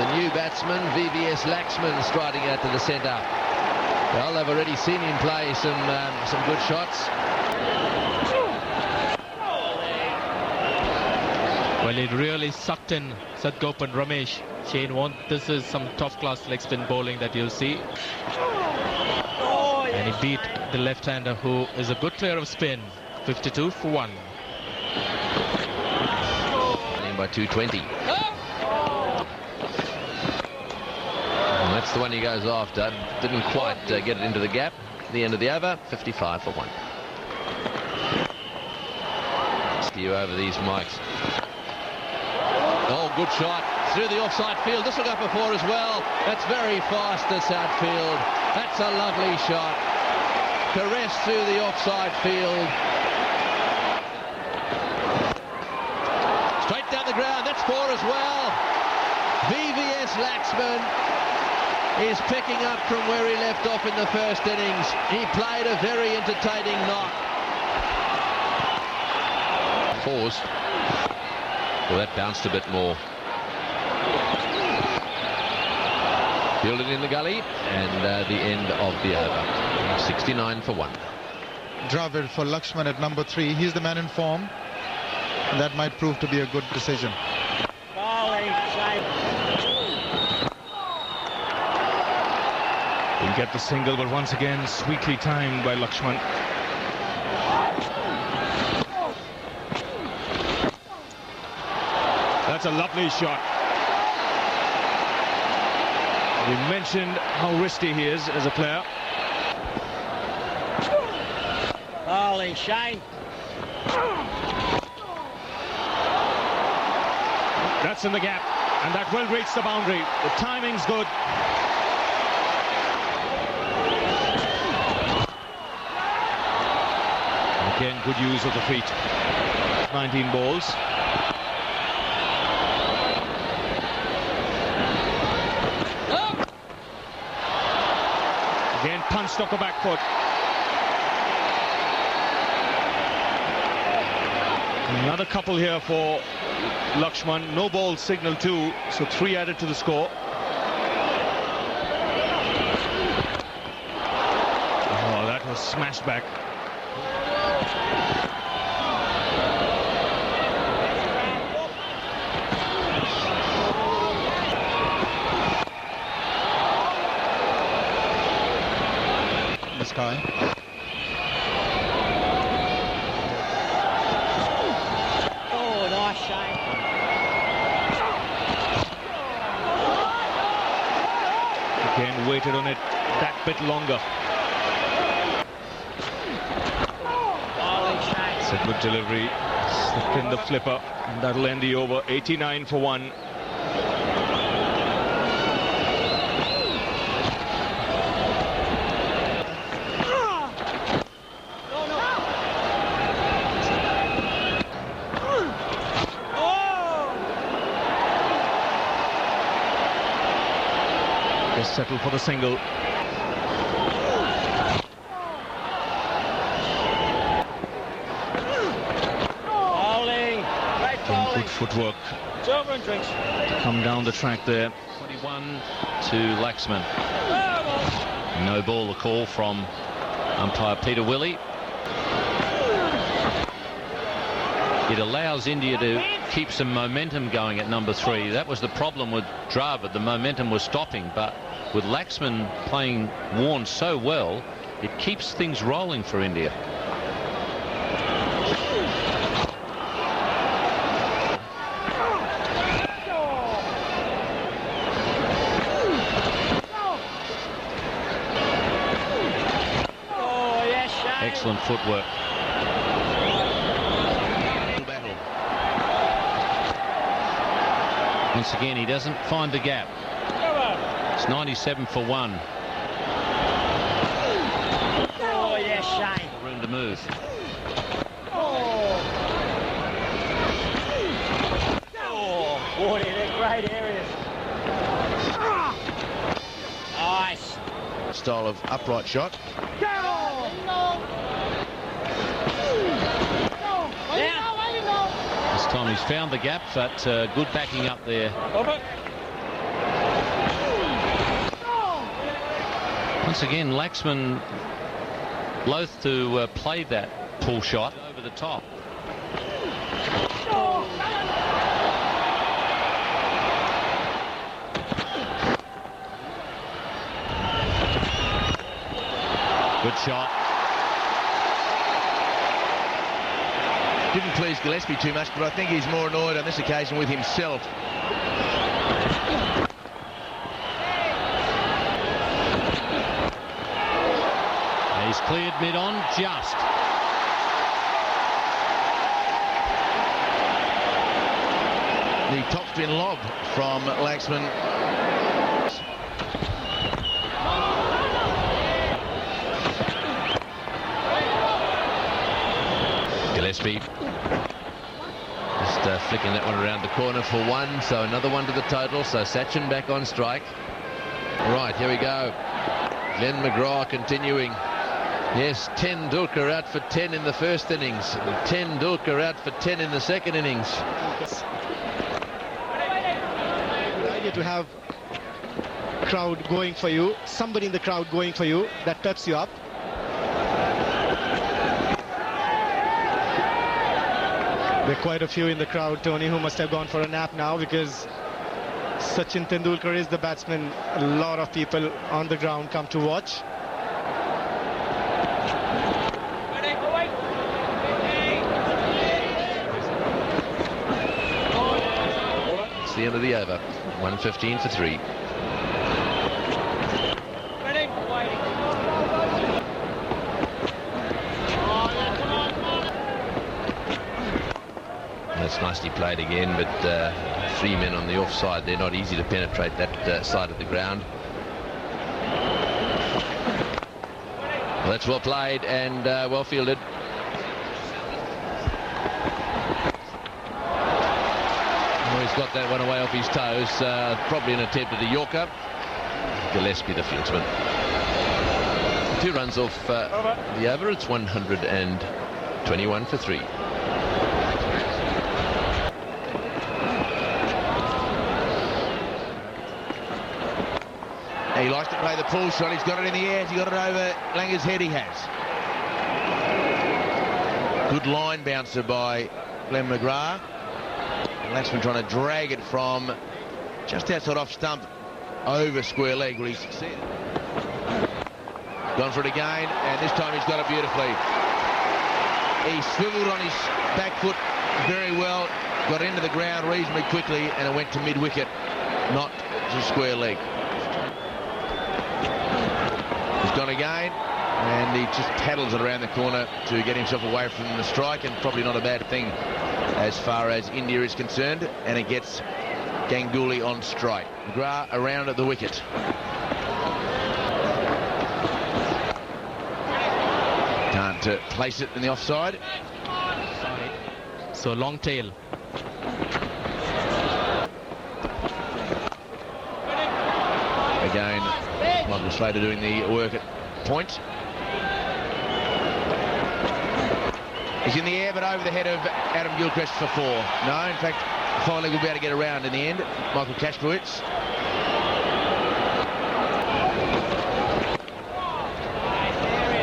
the new batsman, VVS Laxman, striding out to the centre. Well, they've already seen him play some good shots. Well, it really sucked in Sadgop and Ramesh. Shane, this is some top-class leg spin bowling that you'll see. And he beat the left-hander, who is a good player of spin. 52 for 1. By 220. And that's the one he goes after. Didn't quite get it into the gap. The end of the over, 55 for 1. You over these mics. Oh, good shot through the offside field. This will go for 4 as well. That's very fast, this outfield. That's a lovely shot. Caressed through the offside field. Straight down the ground. That's 4 as well. VVS Laxman is picking up from where he left off in the first innings. He played a very entertaining knock. Pause. Well, that bounced a bit more. Fielded in the gully, and the end of the over. 69 for 1. Dravid for Laxman at number 3. He's the man in form. And that might prove to be a good decision. He'll get the single, but once again, sweetly timed by Laxman. That's a lovely shot. We mentioned how risky he is as a player. Holy Shane. That's in the gap, and that will reach the boundary. The timing's good. Again, good use of the feet. 19 balls. Again, punched off the back foot. Another couple here for Laxman. No ball signal too, so 3 added to the score. Oh, that was smashed back. This guy. Oh, nice, Shane. Again, waited on it that bit longer. It's a good delivery. Slipped in the flipper, and that'll end the over. 89 for 1. Just settle for the single. Good footwork to come down the track there. 21 to Laxman. No ball, the call from umpire Peter Willey. It allows India to keep some momentum going at number 3. That was the problem with Dravid. The momentum was stopping, but with Laxman playing Warne so well, it keeps things rolling for India. Excellent footwork. Once again, he doesn't find the gap. It's 97 for 1. Oh, yes, Shane. Room to move. Oh, boy, they're great areas. Nice. Style of upright shot. This time he's found the gap, but good backing up there Once again, Laxman loath to play that pull shot over the top. Good shot. Didn't please Gillespie too much, but I think he's more annoyed on this occasion with himself. He's cleared mid-on just. The topspin lob from Laxman. Gillespie just flicking that one around the corner for one, so another one to the total. So Sachin back on strike. Right, here we go. Glenn McGrath continuing. Yes, Tendulkar out for 10 in the first innings. Tendulkar out for 10 in the second innings. The idea to have crowd going for you, somebody in the crowd going for you, that peps you up. There are quite a few in the crowd, Tony, who must have gone for a nap now, because Sachin Tendulkar is the batsman a lot of people on the ground come to watch. It's the end of the over. 115 for 3. That's nicely played again, but 3 men on the offside. They're not easy to penetrate that side of the ground. Well, that's well played and well fielded. Well, he's got that one away off his toes. Probably an attempt at a Yorker. Gillespie, the fieldsman. 2 runs off the over. It's 121 for 3. He likes to play the pull shot. He's got it in the air. He's got it over Langer's head. He has. Good line bouncer by Glenn McGrath. Laxman trying to drag it from just outside off stump over square leg where he succeeded. Gone for it again, and this time he's got it beautifully. He swiveled on his back foot very well, got into the ground reasonably quickly, and it went to mid-wicket, not to square leg. He's gone again, and he just paddles it around the corner to get himself away from the strike, and probably not a bad thing as far as India is concerned, and it gets Ganguly on strike. McGrath around at the wicket. Can't place it in the offside. So long tail. Again, Michael Slater doing the work at point. He's in the air, but over the head of Adam Gilchrist for 4. No, in fact, finally we'll be able to get around in the end. Michael Kasprowicz.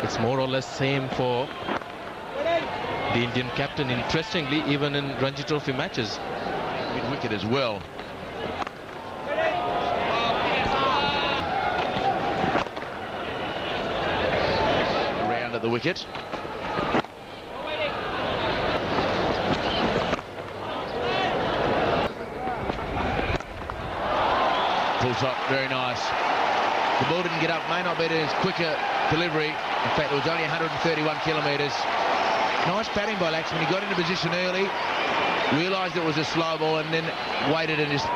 It's more or less same for the Indian captain, interestingly, even in Ranji Trophy matches. Mid-wicket as well. Around at the wicket. Full shot, very nice. The ball didn't get up, may not be his quicker delivery. In fact, it was only 131 kilometres. Nice batting by Laxman. He got into position early, realised it was a slow ball, and then waited and just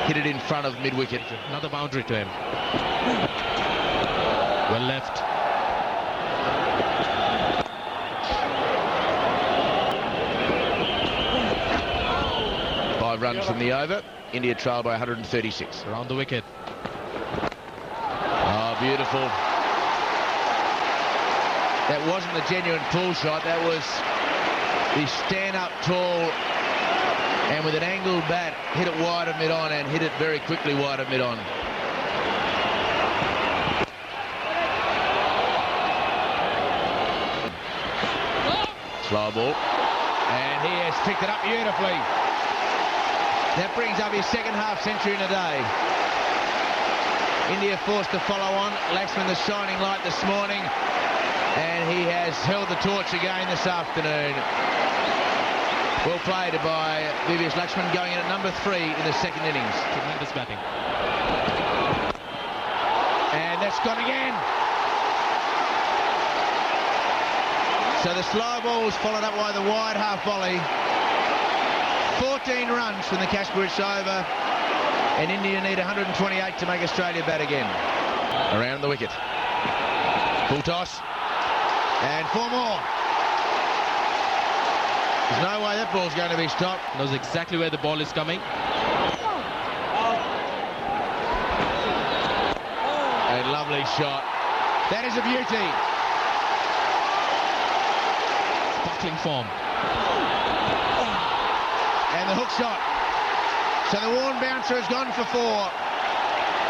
hit it in front of mid-wicket. Another boundary to him. Well left. Five runs from the over. India trail by 136. Around the wicket. Oh, beautiful. That wasn't the genuine pull shot. That was the stand-up tall and with an angled bat, hit it wide of mid-on and hit it very quickly wide of mid-on. Slow ball. And he has picked it up beautifully. That brings up his second half century in a day. India forced to follow on. Laxman the shining light this morning. And he has held the torch again this afternoon. Well played by VVS Laxman, going in at number 3 in the second innings. Tremendous batting. And that's gone again. So the slow ball was followed up by the wide half volley. 14 runs from the Cashbridge over. And India need 128 to make Australia bat again. Around the wicket. Full toss. And 4 more. There's no way that ball's going to be stopped. Knows exactly where the ball is coming. A lovely shot. That is a beauty. Sparkling form. And the hook shot. So the worn bouncer has gone for 4.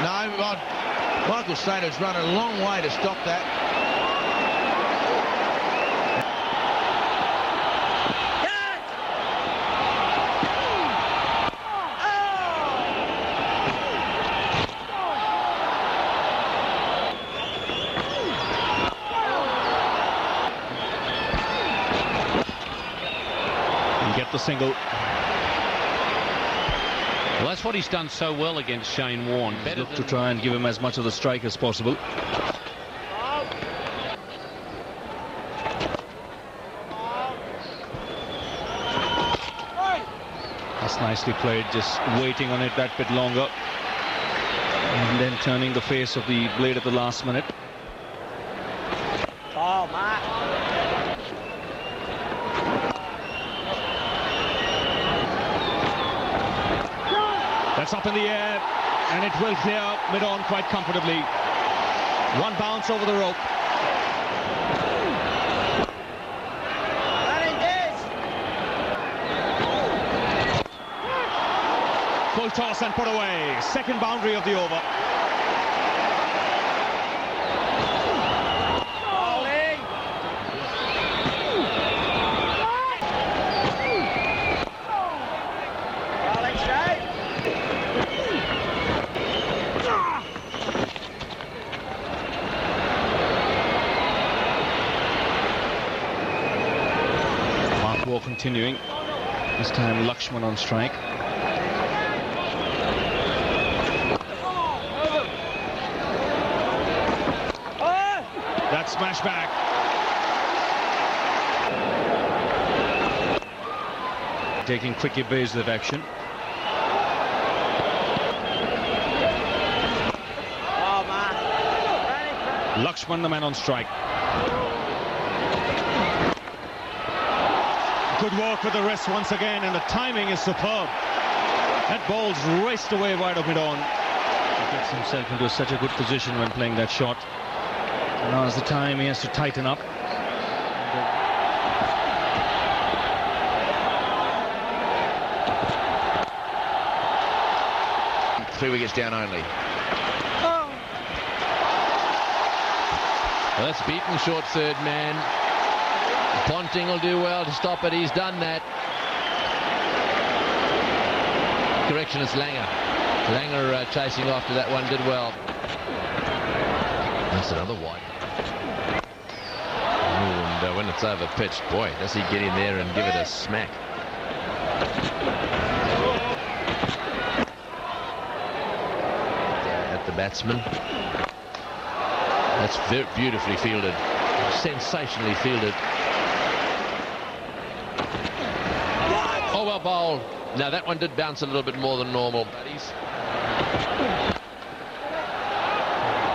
No, Michael Slater's run a long way to stop that. Get the single. Well, that's what he's done so well against Shane Warne. Better Look to try and give him as much of the strike as possible. That's nicely played, just waiting on it that bit longer. And then turning the face of the blade at the last minute. Oh, Mark. That's up in the air, and it will clear mid-on quite comfortably. 1 bounce over the rope. Full toss and put away. Second boundary of the over. Continuing. This time Laxman on strike. That smash back. Taking quick evasive action. Laxman the man on strike. Good work with the wrist once again, and the timing is superb. That ball's raced away right up mid-on. He gets himself into such a good position when playing that shot. Now's the time he has to tighten up. 3 wickets down only. Well, that's beaten short third man. Ponting will do well to stop it. He's done that. Correction, it's Langer. Langer chasing after that one, did well. That's another wide. And when it's over pitched, boy, does he get in there and give it a smack. At the batsman. That's very beautifully fielded. Sensationally fielded. Oh, well bowled. Now that one did bounce a little bit more than normal.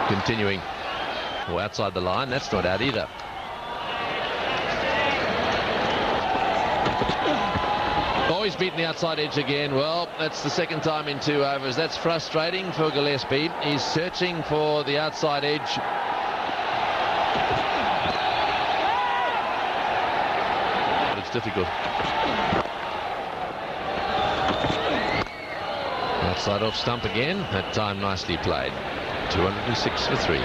Continuing. Well, outside the line, that's not out either. Oh, he's beaten the outside edge again. Well, that's the second time in 2 overs. That's frustrating for Gillespie. He's searching for the outside edge. But it's difficult. Outside off stump again. That time nicely played. 206 for 3.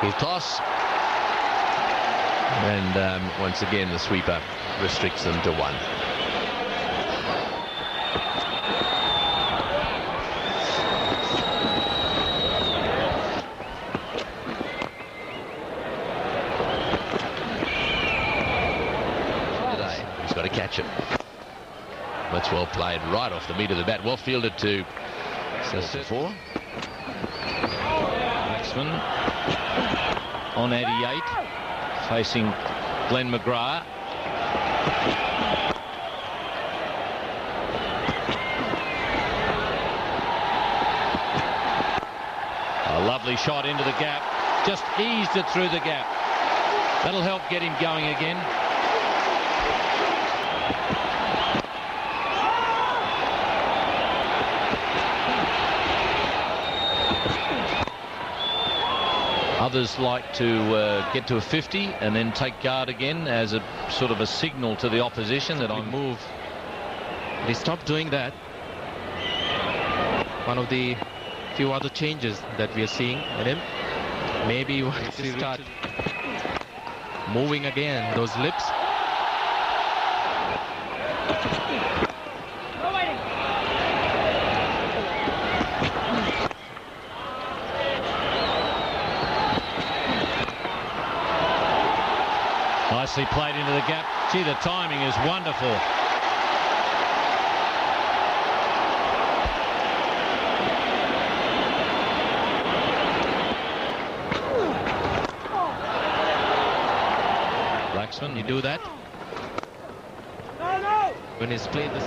Full toss. And once again, the sweeper restricts them to 1. He's got to catch it. That's well played, right off the meat of the bat. Well fielded to 4. Laxman on 88, facing Glenn McGrath. A lovely shot into the gap, just eased it through the gap. That'll help get him going again. Others like to get to a 50 and then take guard again as a sort of a signal to the opposition that I move. They stopped doing that. One of the few other changes that we are seeing in him. Maybe once he start moving again, those lips. Nicely played into the gap. Gee, the timing is wonderful. Laxman, You do that when he's played the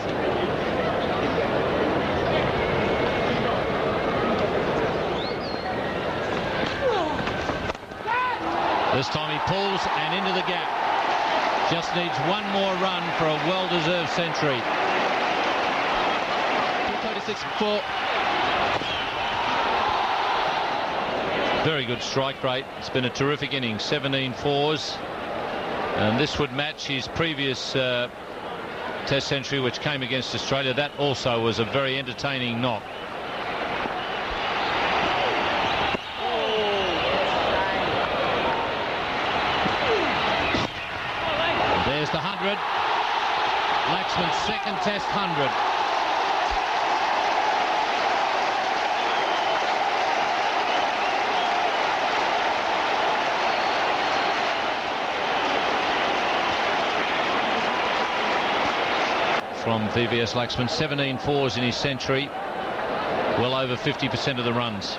this time he pulls and into the gap. Just needs one more run for a well-deserved century. 236 for. Very good strike rate. It's been a terrific innings. 17 fours. And this would match his previous Test century, which came against Australia. That also was a very entertaining knock. There's the 100. Laxman's second Test 100. From VVS Laxman, 17 fours in his century, well over 50% of the runs.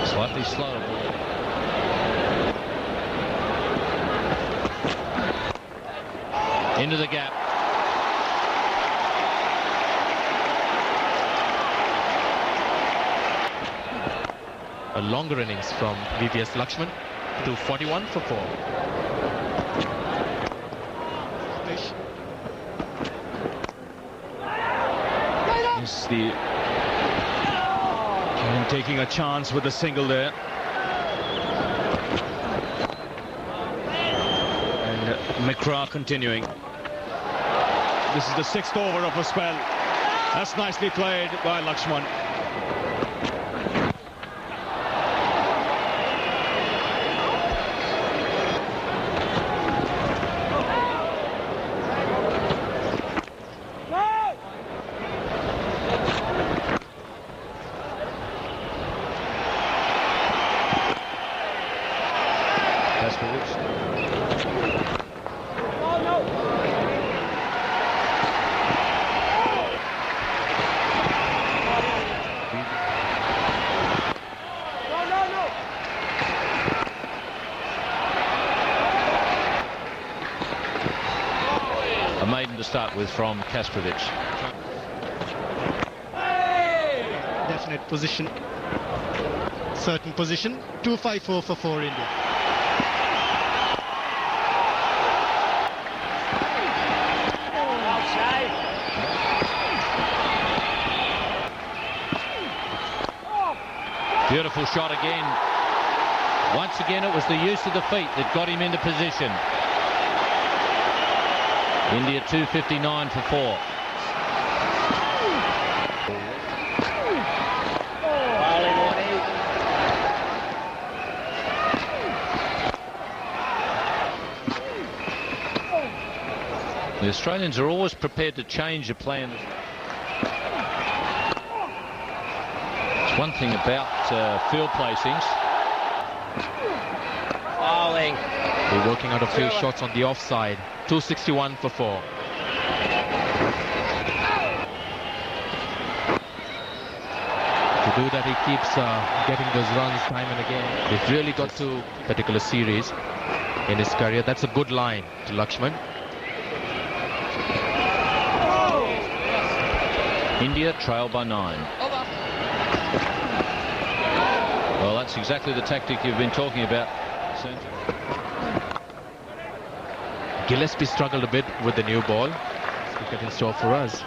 Slightly slow. Into the gap. A longer innings from VVS Laxman to 41 for 4. Is the and taking a chance with a single there. And McGrath continuing. This is the 6th over of a spell. That's nicely played by Laxman. A maiden to start with from Kastrovic. Definite position. Certain position. 254 for 4 India. Beautiful shot again. Once again, it was the use of the feet that got him into position. India 259 for 4. The Australians are always prepared to change a plan. It's one thing about field placings. Bowling. They're working out a few shots on the offside. 261 for 4. To do that, he keeps getting those runs time and again. They've really got to a particular series in his career. That's a good line to Laxman. India trail by 9. Well, that's exactly the tactic you've been talking about. Gillespie struggled a bit with the new ball. Wicket in store for us.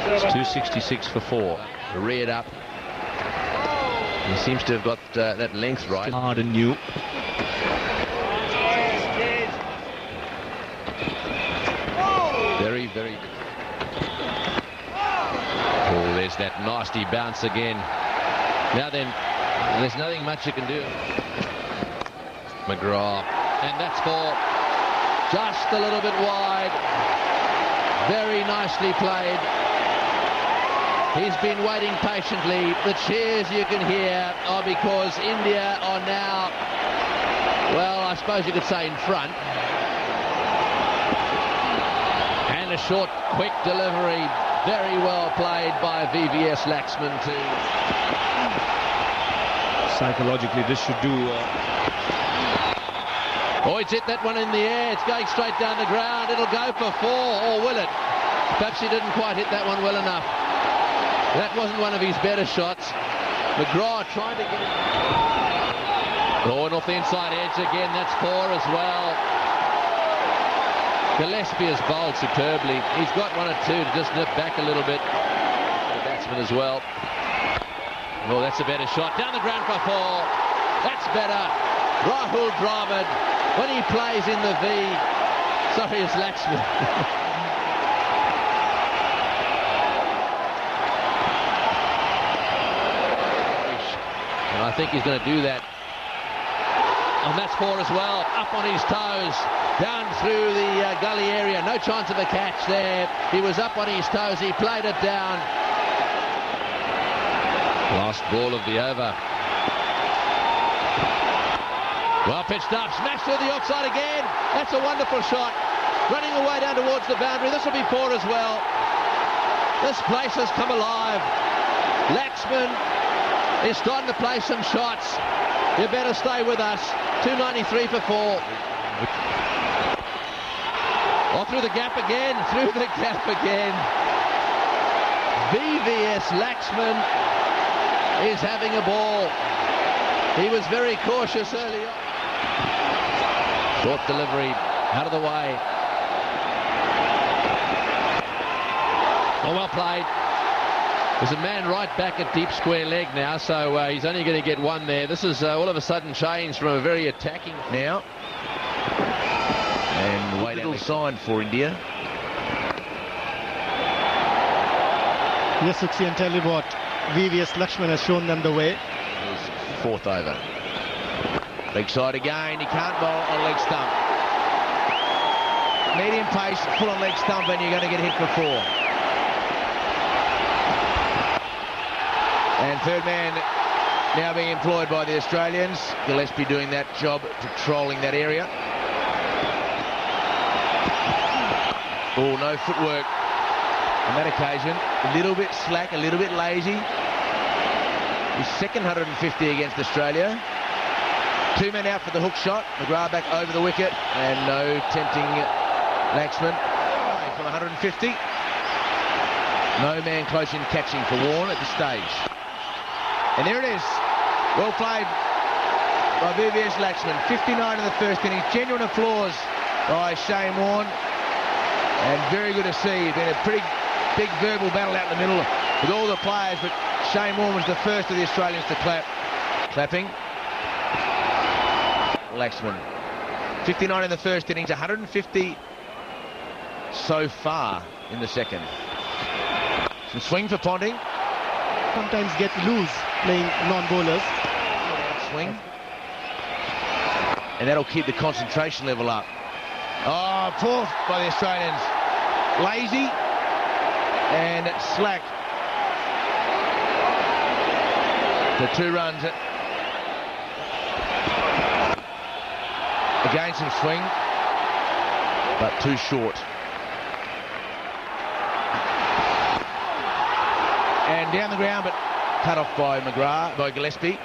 It's 266 for 4. Reared up. He seems to have got that length right. Hard and new. Very, very. Oh, there's that nasty bounce again. Now then, there's nothing much you can do. McGraw. And that's for just a little bit wide. Very nicely played. He's been waiting patiently. The cheers you can hear are because India are now, well, I suppose you could say in front. And a short, quick delivery. Very well played by VVS Laxman too. Psychologically, this should do. Oh, it's hit that one in the air. It's going straight down the ground. It'll go for 4, or will it? Perhaps he didn't quite hit that one well enough. That wasn't one of his better shots. McGraw trying to get it. Oh, and off the inside edge again. That's 4 as well. Gillespie has bowled superbly. He's got 1 or 2 to just nip back a little bit. The batsman as well. Oh, that's a better shot. Down the ground for 4. That's better. Rahul Dravid, when he plays in the V. Sorry, it's Laxman. And I think he's going to do that. And that's 4 as well. Up on his toes. Down through the gully area. No chance of a catch there. He was up on his toes. He played it down. Last ball of the over. Well pitched up. Smashed through the offside again. That's a wonderful shot. Running away down towards the boundary. This will be 4 as well. This place has come alive. Laxman is starting to play some shots. You better stay with us. 293 for 4. Oh, through the gap again. Through the gap again. VVS Laxman is having a ball. He was very cautious early on. Short delivery. Out of the way. Oh, well played. There's a man right back at deep square leg now, so he's only going to get 1 there. This is all of a sudden changed from a very attacking Now. And wait, little sign for India. Yes, Suxi, and tell you what, VVS Laxman has shown them the way. His 4th over. Leg side again. He can't bowl on leg stump. Medium pace, full on leg stump, and you're going to get hit for 4. And third man now being employed by the Australians. Gillespie doing that job, patrolling that area. Oh, no footwork on that occasion. A little bit slack, a little bit lazy. His second 150 against Australia. 2 men out for the hook shot. McGrath back over the wicket. And no tempting Laxman from 150. No man close in catching for Warne at this stage. And there it is. Well played by VVS Laxman. 59 in the first innings. Genuine applause by Shane Warne. And very good to see. It's been a pretty big verbal battle out in the middle with all the players, but Shane Warne was the first of the Australians to clap. Clapping. Laxman. 59 in the first innings, 150 so far in the second. Some swing for Ponting. Sometimes get loose playing non-bowlers. Swing. And that'll keep the concentration level up. Oh, poor by the Australians. Lazy and slack. The 2 runs. Again, some swing, but too short. And down the ground, but cut off by McGrath, by Gillespie.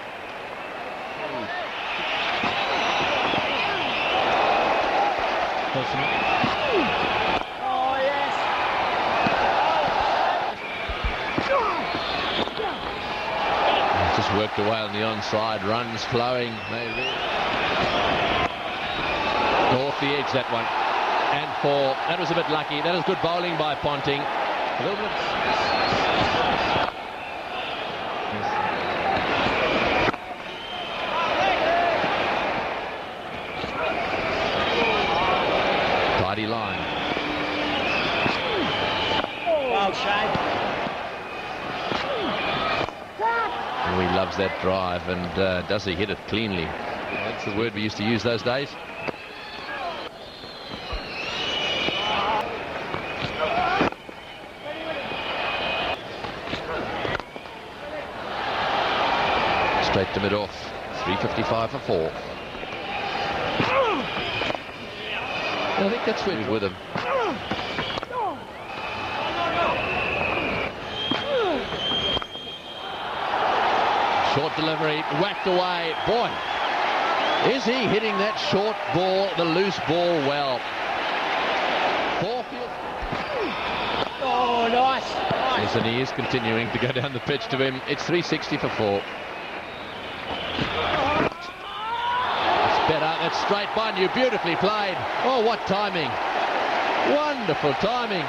Oh, yes. Just worked away on the onside, runs flowing. Off the edge, that one. And 4. That was a bit lucky. That was good bowling by Ponting. A little bit. Tidy line. Well, Shane. Oh, he loves that drive, and does he hit it cleanly? That's the word we used to use those days. Straight to mid-off. 355 for 4. I think that's where he's with him. Short delivery, whacked away. Boy, is he hitting that short ball, the loose ball, well. Forefield. Oh, nice. Yes, and he is continuing to go down the pitch to him. It's 360 for 4. It's better. That's straight by you. Beautifully played. Oh, what timing. Wonderful timing.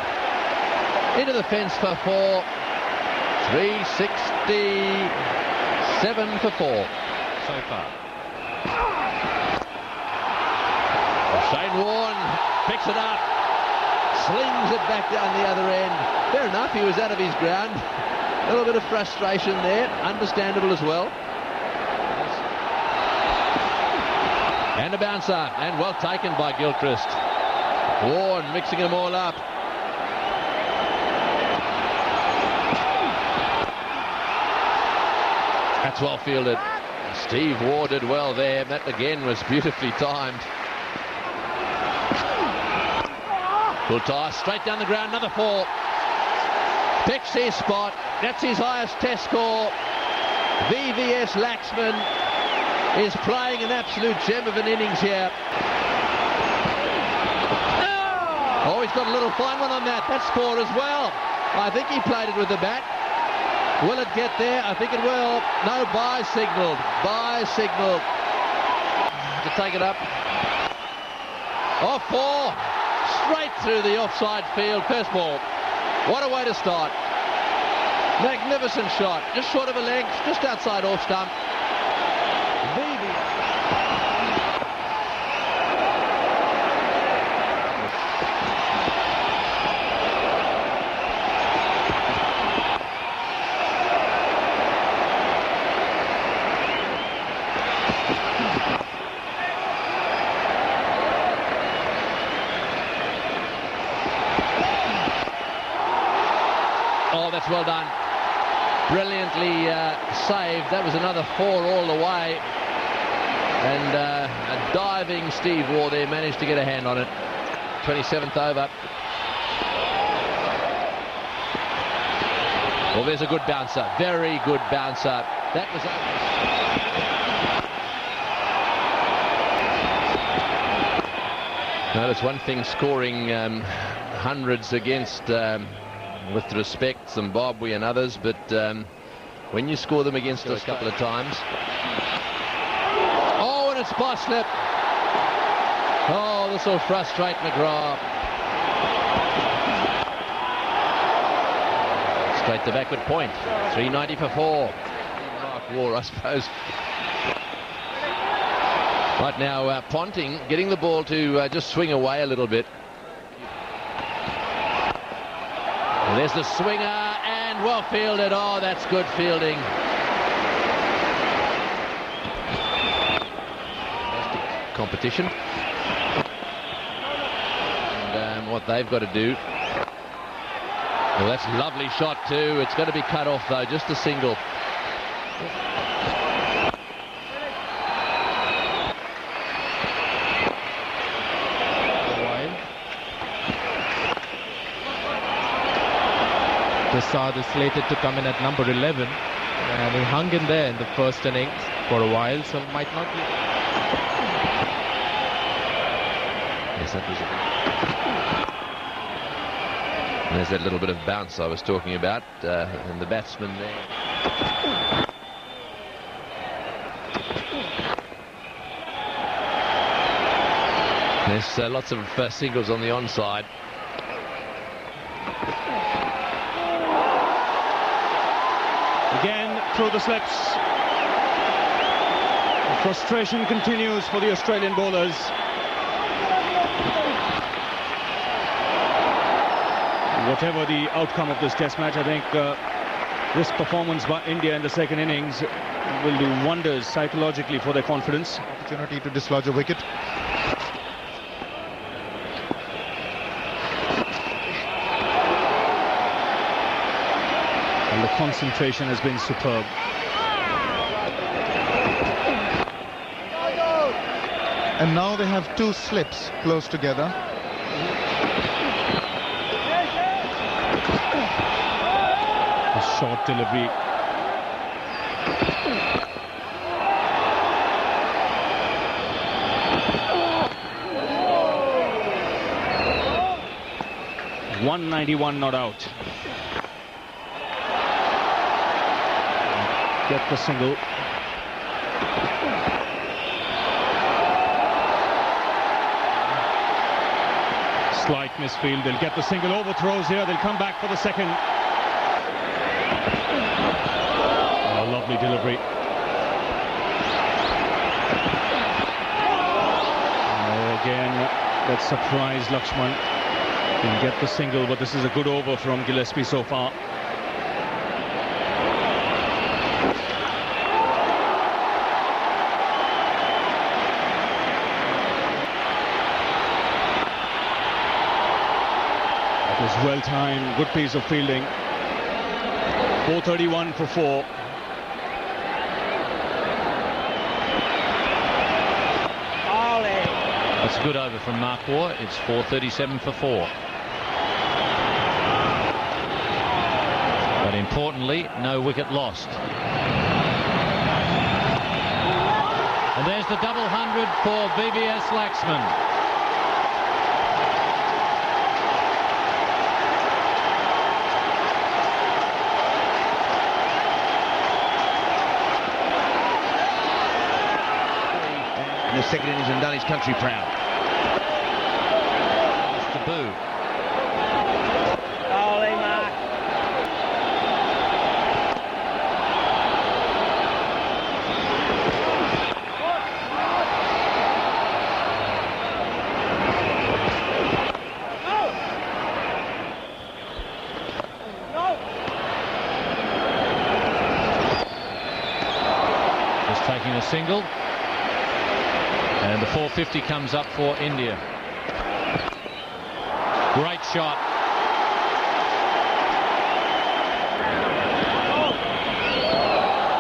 Into the fence for 4. 367 for 4 so far. Shane Warne picks it up, slings it back down the other end. Fair enough, he was out of his ground. A little bit of frustration there, understandable as well. And a bouncer, and well taken by Gilchrist. Warne mixing them all up. That's well fielded. Steve Waugh did well there. That again was beautifully timed. Full toss, straight down the ground, another 4. Picks his spot. That's his highest test score. VVS Laxman is playing an absolute gem of an innings here. Oh, he's got a little fine one on that. That's 4 as well. I think he played it with the bat. Will it get there? I think it will. No, bye signalled. Bye signalled. To take it up. Oh, 4. Straight through the offside field. First ball. What a way to start. Magnificent shot. Just short of a length. Just outside off stump. Well done. Brilliantly saved. That was another 4 all the way. And a diving Steve Waugh there managed to get a hand on it. 27th over. Well, there's a good bouncer. Very good bouncer. That was... Now, it's one thing scoring hundreds against... with respect, Zimbabwe and others, but when you score them against us a couple of times... Oh, and it's by slip. Oh, this will frustrate McGrath. Straight to backward point. 390 for 4. Mark Waugh, I suppose. Right now, Ponting getting the ball to just swing away a little bit. And there's the swinger, and well fielded. Oh, that's good fielding. Competition. And what they've got to do. Well, that's a lovely shot too. It's going to be cut off though, just a single. Prasad is slated to come in at number 11, and he hung in there in the first innings for a while, so might not be. Yes, that was a... There's that little bit of bounce I was talking about, and the batsman there. There's lots of singles on the onside. Again, through the slips. The frustration continues for the Australian bowlers. Whatever the outcome of this test match, I think this performance by India in the second innings will do wonders psychologically for their confidence. Opportunity to dislodge a wicket. And the concentration has been superb. And now they have two slips close together. A short delivery. .191 not out. Get the single. Slight misfield. They'll get the single. Overthrows here. They'll come back for the second. Oh, lovely delivery. Oh, again, that surprise Laxman. Can get the single, but this is a good over from Gillespie so far. That was well timed, good piece of fielding. 4:31 for 4. That's a good over from Mark Waugh. It's 4:37 for 4. But importantly, no wicket lost. And there's the double 100 for VVS Laxman. In the second innings and done his country proud. It's the boo. Holy Mark. Just taking a single. And the 450 comes up for India. Great shot.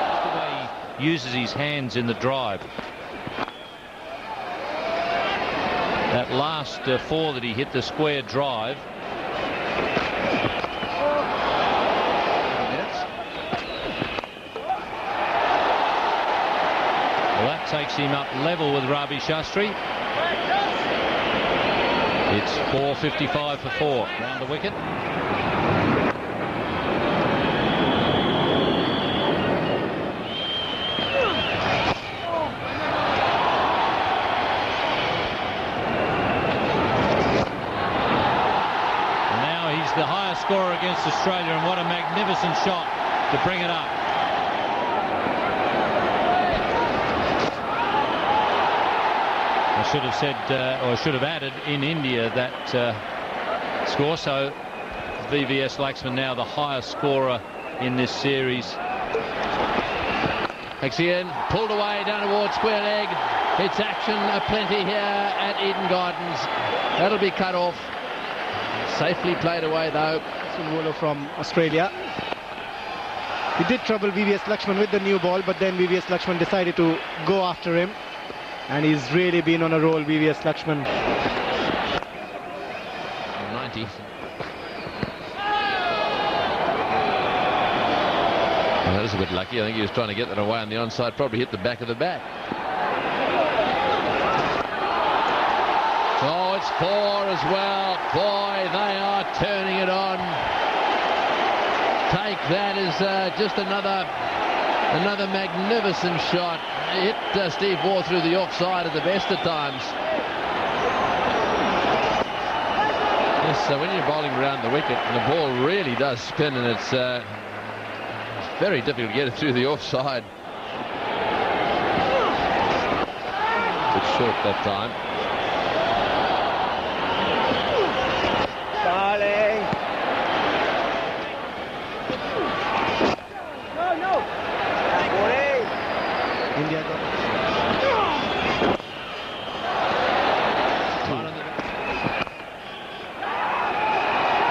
That's the way he uses his hands in the drive. That last 4 that he hit, the square drive. Well, that takes him up level with Ravi Shastri. It's 4:55 for 4. Round the wicket. And now he's the highest scorer against Australia, and what a magnificent shot to bring it up. . 4 should have said, or should have added in India that score. So VVS Laxman now the highest scorer in this series. Axion pulled away down towards square leg. It's action aplenty here at Eden Gardens. That'll be cut off. Safely played away though. Bowler from Australia. He did trouble VVS Laxman with the new ball, but then VVS Laxman decided to go after him, and he's really been on a roll, VVS Laxman. 90. Well, that was a bit lucky. I think he was trying to get that away on the onside, probably hit the back of the bat. Oh, it's 4 as well. Boy, they are turning it on. Take that is just another magnificent shot. Hit Steve Waugh through the offside at the best of times. Yes, so when you're bowling around the wicket, the ball really does spin, and it's very difficult to get it through the offside. Bit short that time. Darling. No. India got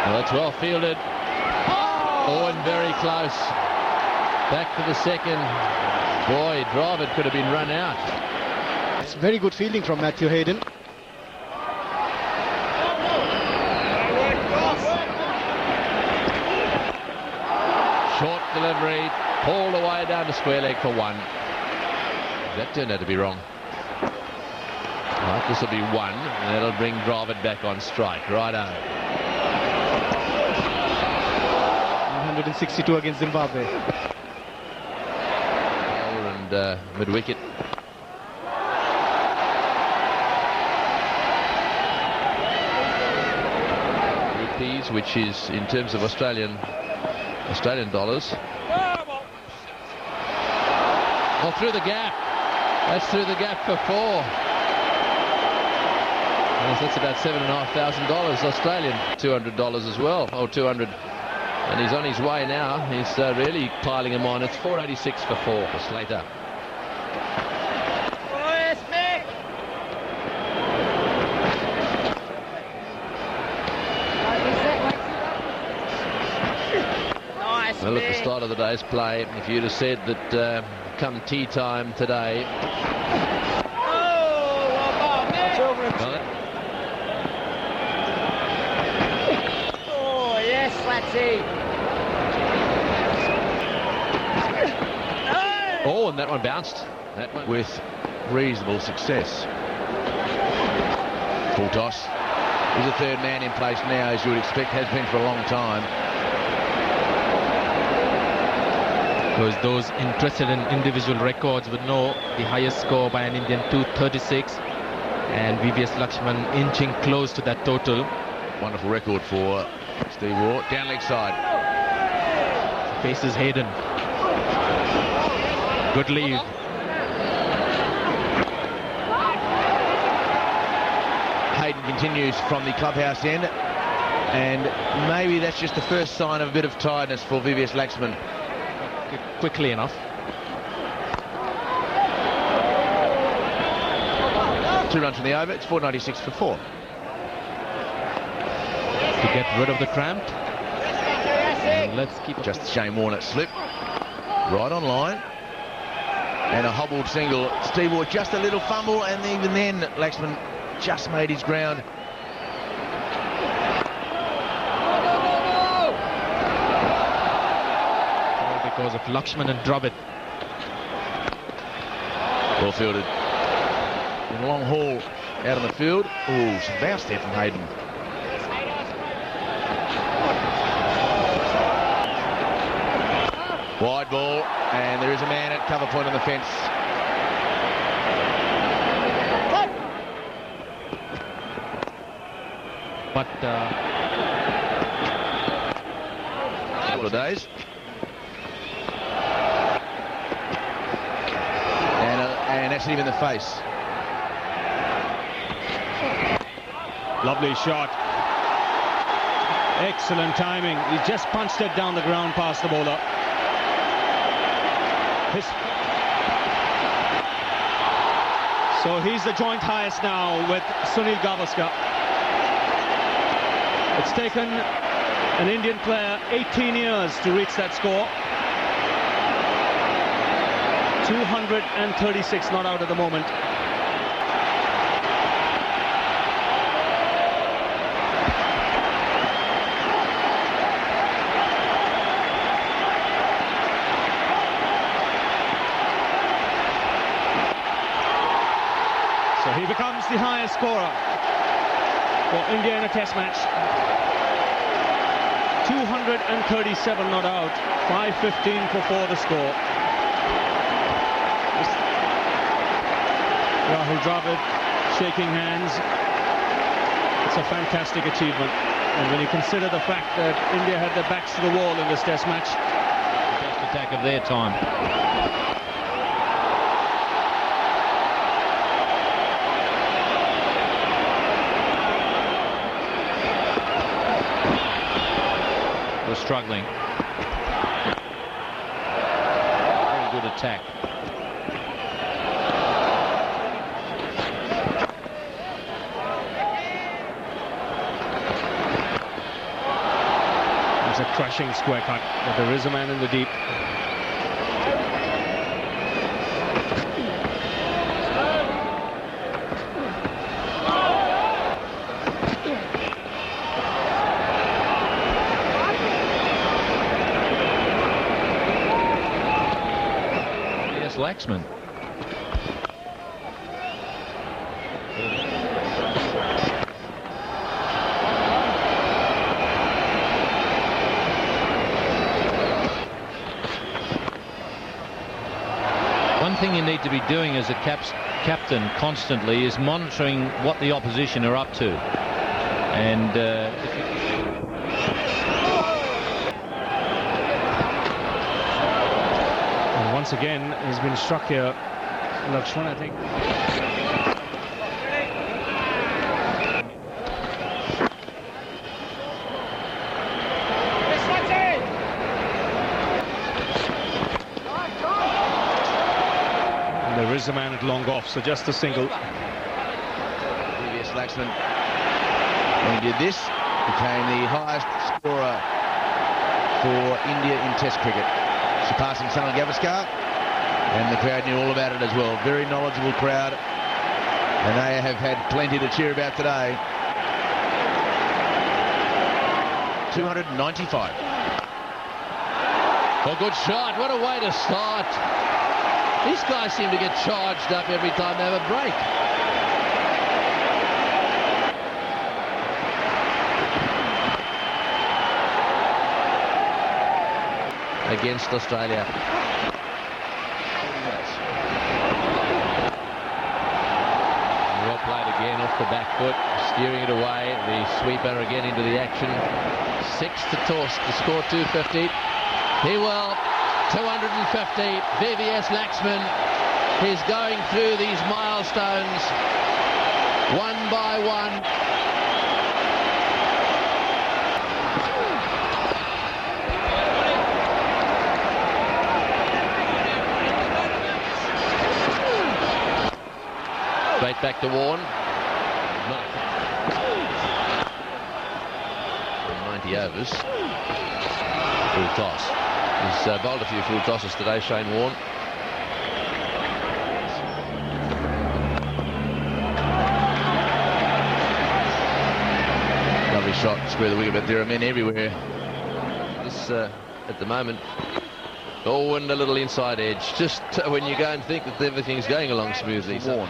Well, that's well fielded. Oh, and very close. Back for the second. Boy, Dravid could have been run out. It's very good fielding from Matthew Hayden. Short delivery, pulled away down the square leg for 1. That turned out to be wrong. Right, this will be 1, and that'll bring Dravid back on strike. Righto. 162 against Zimbabwe. And mid-wicket. Rupees, which is in terms of Australian dollars. Oh, through the gap. That's through the gap for 4. Yes, that's about $7,500 Australian. $200 as well. Oh, 200. And he's on his way now. He's really piling him on. It's 486 for 4 for Slater. Well, at the start of the day's play, if you'd have said that come tea time today. Oh, yes, Latsy. Oh, and that one bounced. That one with reasonable success. Full toss. There's a third man in place now, as you would expect, has been for a long time. Because those interested in individual records would know the highest score by an Indian, 236, and VVS Laxman inching close to that total. Wonderful record for Steve Waugh. Down leg side. Faces Hayden. Good lead. Hayden continues from the clubhouse end, and maybe that's just the first sign of a bit of tiredness for VVS Laxman. Quickly enough. 2 runs from the over. It's 496 for 4. To get rid of the cramp. And let's keep just Shane Warner slip right on line, and a hobbled single. Steve Waugh just a little fumble, and even then Laxman just made his ground. Because of Laxman and Dravid. Well fielded. In a long haul out on the field. Oh, some bounce there from Hayden. Wide ball, and there is a man at cover point on the fence. But couple of days. And that's him in the face. Lovely shot. Excellent timing. He just punched it down the ground past the bowler. So he's the joint highest now with Sunil Gavaskar. It's taken an Indian player 18 years to reach that score. 236 not out at the moment. So he becomes the highest scorer for India in a test match. 237 not out, 5:15 for 4 the score. Rahul Dravid shaking hands. It's a fantastic achievement. And when you consider the fact that India had their backs to the wall in this test match. Best attack of their time. We're struggling. Very good attack. It's a crashing square cut, but there is a man in the deep. VVS Laxman. One thing you need to be doing as a captain constantly is monitoring what the opposition are up to. And And once again, he's been struck here. Laxman, I think. There is a man at long off, so just a single. VVS Laxman, when he did this, became the highest scorer for India in Test cricket, surpassing Sunil Gavaskar, and the crowd knew all about it as well. Very knowledgeable crowd, and they have had plenty to cheer about today. 295. a good shot. What a way to start. These guys seem to get charged up every time they have a break. Against Australia. Well played again off the back foot, steering it away. The sweeper again into the action. 6 to toss to score 250. He will. 250. VVS Laxman is going through these milestones one by one. Straight back to Warren. 90 overs. Full toss. He's bowled a few full tosses today, Shane Warne. Lovely shot, square the wicket, but there are men everywhere. This, at the moment, oh, and a little inside edge, just when you go and think that everything's going along smoothly. Warne.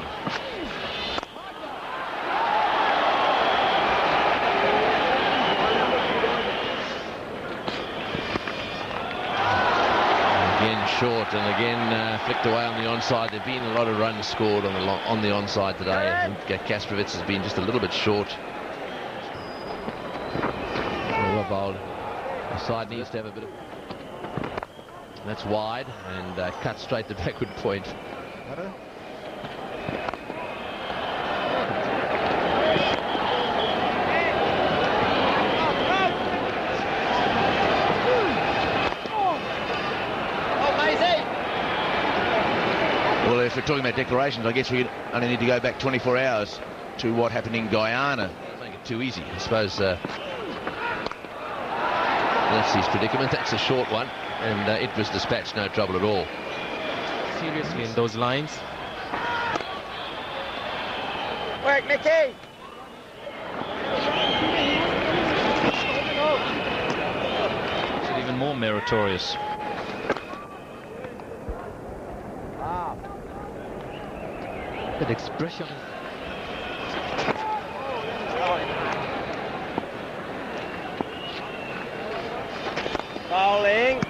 Short and again flicked away on the onside. There've been a lot of runs scored on the onside today. I think Kasparowicz has been just a little bit short. Well bowled. The side needs to have a bit of. That's wide and cut straight to backward point. we're talking about declarations, I guess we only need to go back 24 hours to what happened in Guyana. Don't make it too easy. I suppose that's his predicament. That's a short one, and it was dispatched, no trouble at all. Seriously in those lines. Work, Mickey! It's even more meritorious. That expression. Bowling.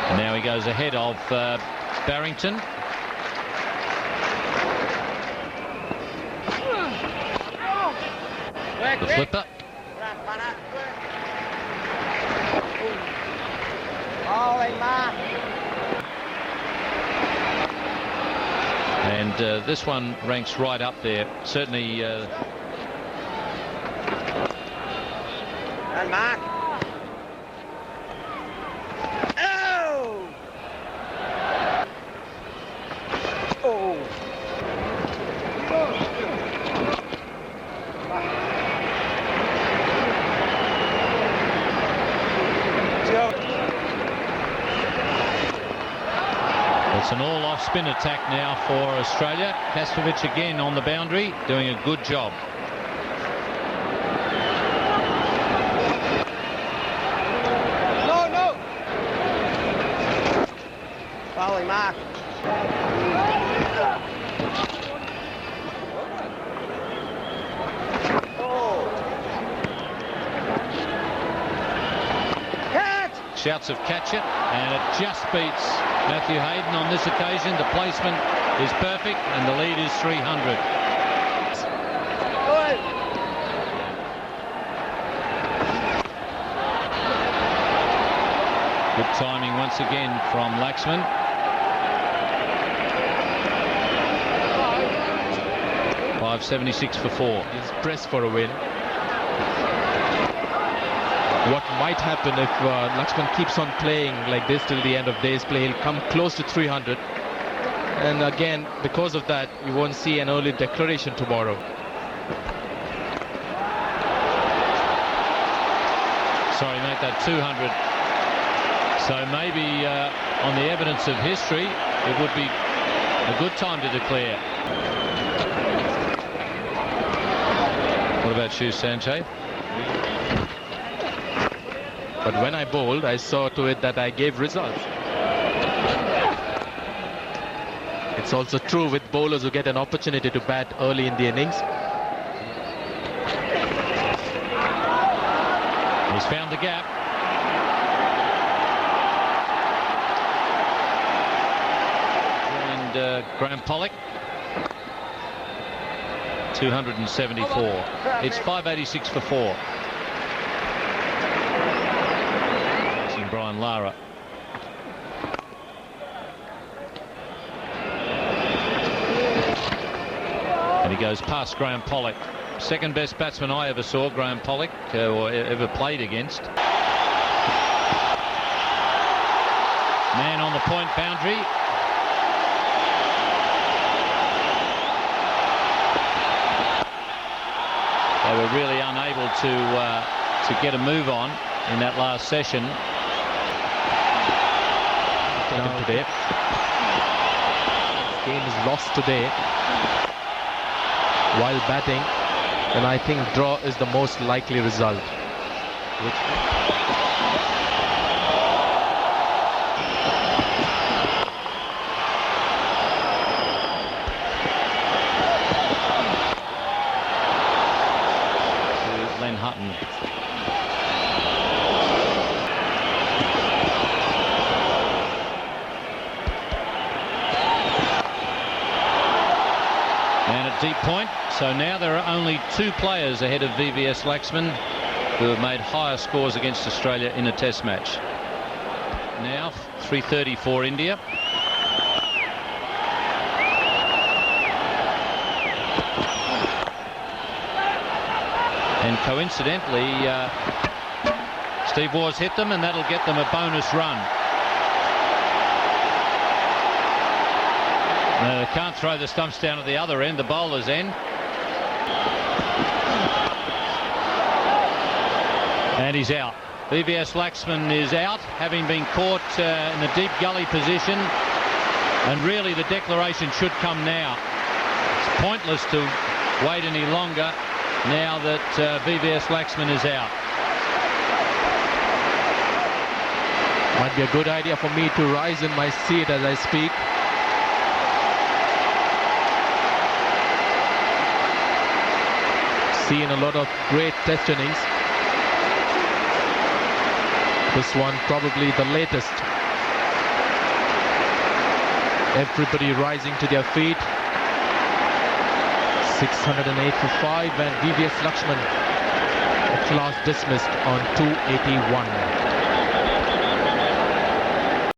And now he goes ahead of Barrington. The flipper. Bowling, Mark. And this one ranks right up there. Certainly. And Mark. Oh! Oh! It's an all-off spin attack now for Australia. Kastovich again on the boundary, doing a good job. No! Bowling, Mark. Oh! Catch! Shouts of catch it, and it just beats Matthew Hayden on this occasion. The placement is perfect, and the lead is 300. Good. Good timing once again from Laxman. .576 for 4. He's pressed for a win. What might happen if Laxman keeps on playing like this till the end of day's play, he'll come close to 300. And again, because of that, you won't see an early declaration tomorrow. Sorry, mate, that 200. So maybe on the evidence of history, it would be a good time to declare. What about you, Sanjay? But when I bowled, I saw to it that I gave results. It's also true with bowlers who get an opportunity to bat early in the innings. He's found the gap. And Graham Pollock. 274. It's 586 for 4. Brian Lara. And he goes past Graham Pollock. Second best batsman I ever saw, Graham Pollock, or ever played against. Man on the point boundary. They were really unable to get a move on in that last session. Today. Game is lost today while batting, and I think draw is the most likely result. Len Hutton. Deep point. So now there are only 2 players ahead of VVS Laxman who have made higher scores against Australia in a test match. Now 330 for India. And coincidentally Steve Waugh's hit them, and that'll get them a bonus run. They can't throw the stumps down at the other end, the bowler's end. And he's out. VVS Laxman is out, having been caught in a deep gully position. And really the declaration should come now. It's pointless to wait any longer now that VVS Laxman is out. Might be a good idea for me to rise in my seat as I speak. Seen a lot of great test innings. This one probably the latest. Everybody rising to their feet. 608 for 5, and VVS Laxman at last dismissed on 281.